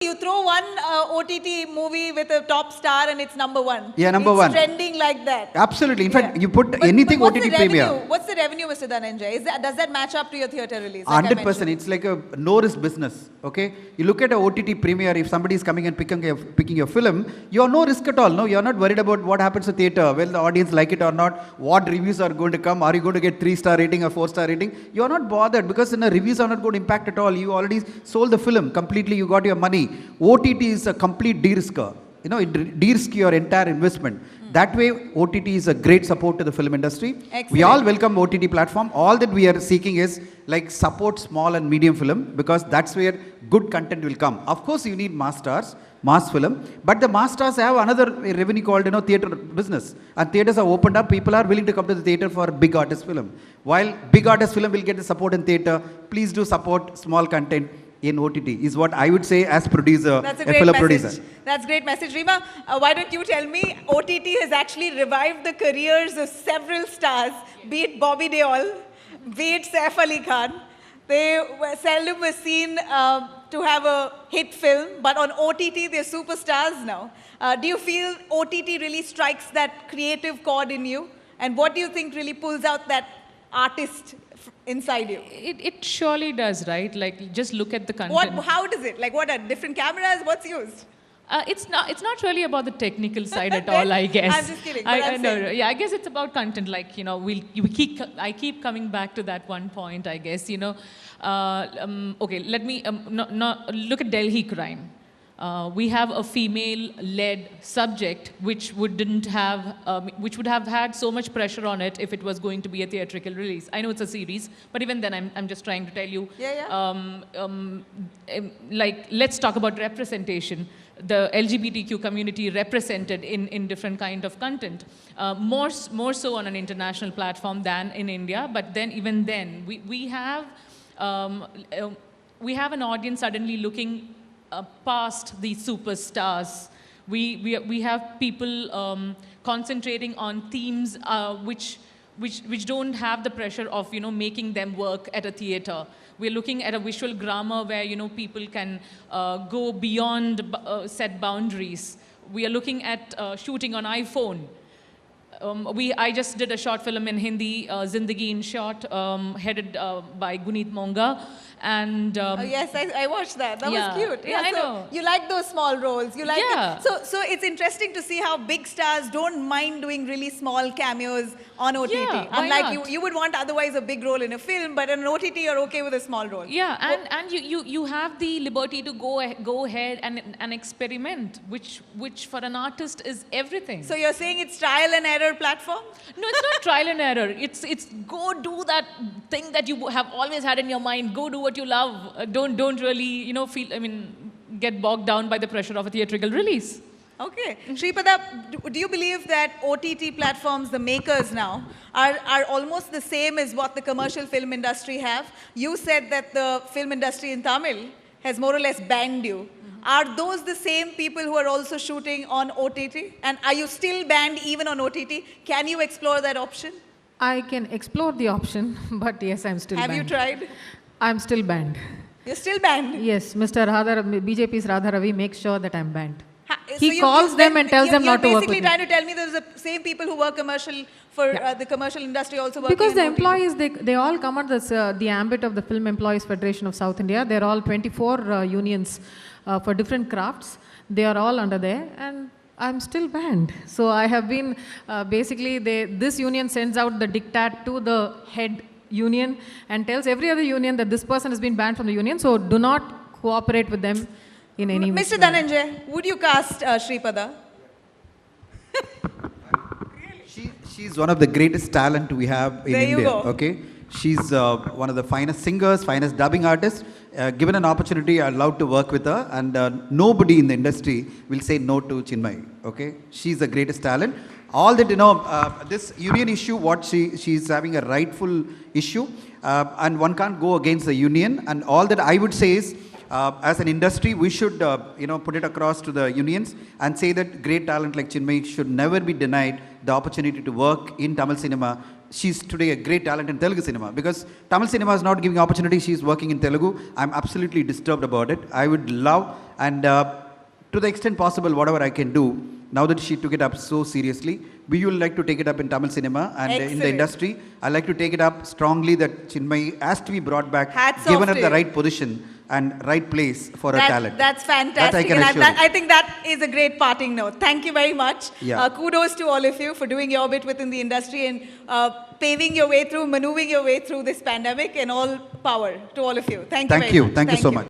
You throw one OTT movie with a top star and it's number one. Yeah, number one. It's trending like that. Absolutely. In fact, Yeah. you put But anything what's OTT the premier. revenue? What's the revenue, Mr. Dhananjay? Does that match up to your theatre release? like I 100%. mentioned? It's like a no risk business. Okay. You look at a OTT premiere. If somebody is coming and picking your film, you are no risk at all. No, you are not worried about what happens to theatre. Will the audience like it or not? What reviews are going to come? Are you going to get 3-star rating or 4-star rating? You are not bothered because the reviews are not going to impact at all. You already sold the film completely. You got your money. OTT is a complete de-risker. You know, it de-risk your entire investment. That way, OTT is a great support to the film industry. Excellent. We all welcome OTT platform. All that we are seeking is like support small and medium film because that's where good content will come. Of course, you need mass stars, mass film, but the mass stars have another revenue called theater business. And theaters are opened up. People are willing to come to the theater for big artist film. While big artist film will get the support in theater, please do support small content in OTT is what I would say as producer, That's a a great fellow message. producer. That's a great message. Rima, why don't you tell me, OTT has actually revived the careers of several stars, be it Bobby Deol, be it Saif Ali Khan. They seldom were seen to have a hit film, but on OTT, they're superstars now. Do you feel OTT really strikes that creative chord in you? And what do you think really pulls out that artist inside you? It surely does, right? Like, just look at the content. How does it? Like, what are different cameras? What's used? It's not really about the technical side at all, I guess. I'm just kidding, but I'm No, saying. yeah, I guess it's about content. Like, you know, I keep coming back to that one point, I guess, you know. Okay, let me look at Delhi Crime. We have a female-led subject which would have had so much pressure on it if it was going to be a theatrical release. I know it's a series, but even then, I'm just trying to tell you. Like, let's talk about representation. The LGBTQ community represented in different kind of content, more so on an international platform than in India. But then, even then, we have an audience suddenly looking past the superstars. We have people concentrating on themes which don't have the pressure of, you know, making them work at a theater. We're looking at a visual grammar where, you know, people can go beyond set boundaries. We are looking at shooting on iPhone. I just did a short film in Hindi, Zindagi in Short, headed by Guneet Monga. And Yes, I watched that. That Yeah. was cute. Yeah, I so know. You like those small roles. You like Yeah. it. So it's interesting to see how big stars don't mind doing really small cameos on OTT. Yeah, why Unlike not? you would want otherwise a big role in a film, but in an OTT you're okay with a small role. yeah, and you have the liberty to go ahead and experiment, which for an artist is everything. So you're saying it's trial and error platform? No, it's not trial and error. It's go do that thing that you have always had in your mind. Go do what you love. Don't really, you know, get bogged down by the pressure of a theatrical release. Okay. Sripada, do you believe that OTT platforms, the makers now, are almost the same as what the commercial film industry have? You said that the film industry in Tamil has more or less banned you. Are those the same people who are also shooting on OTT? And are you still banned even on OTT? Can you explore that option? I can explore the option, but yes, I'm still Have banned. you tried? I'm still banned. You're still banned? Yes, Mr. BJP's Radha Ravi makes sure that I'm banned. So He calls them and tells them not to work with You're basically me. trying to tell me there's the same people who work commercial for the commercial industry also working Because in the OTT. employees, they all come under the ambit of the Film Employees Federation of South India. They're all 24 unions for different crafts. They are all under there, and I'm still banned. So I have been, basically, this union sends out the diktat to the head union and tells every other union that this person has been banned from the union, so do not cooperate with them in any way. Mr. Dhananjay, would you cast Sripada? She's one of the greatest talent we have in There you India. go. Okay, she's one of the finest singers, finest dubbing artists. Given an opportunity, I'd love to work with her, and nobody in the industry will say no to Chinmay. Okay, she's the greatest talent. All that, you know, this union issue, what she's having a rightful issue, and one can't go against the union. And all that I would say is, as an industry, we should, you know, put it across to the unions and say that great talent like Chinmay should never be denied the opportunity to work in Tamil cinema she's today a great talent in Telugu cinema because Tamil cinema is not giving opportunity. She's working in Telugu. I'm absolutely disturbed about it. I would love and to the extent possible, whatever I can do. Now that she took it up so seriously, we will like to take it up in Tamil cinema and in the Excellent. industry. I like to take it up strongly that Chinmay has to be brought back, Hats given off her to the you. right position and right place for her talent. That's That I fantastic. can And assure you. I think that is a great parting note. Thank you very much. Yeah. Kudos to all of you for doing your bit within the industry and paving your way through, maneuvering your way through this pandemic, and all power to all of you. Thank you very much. Thank you so much.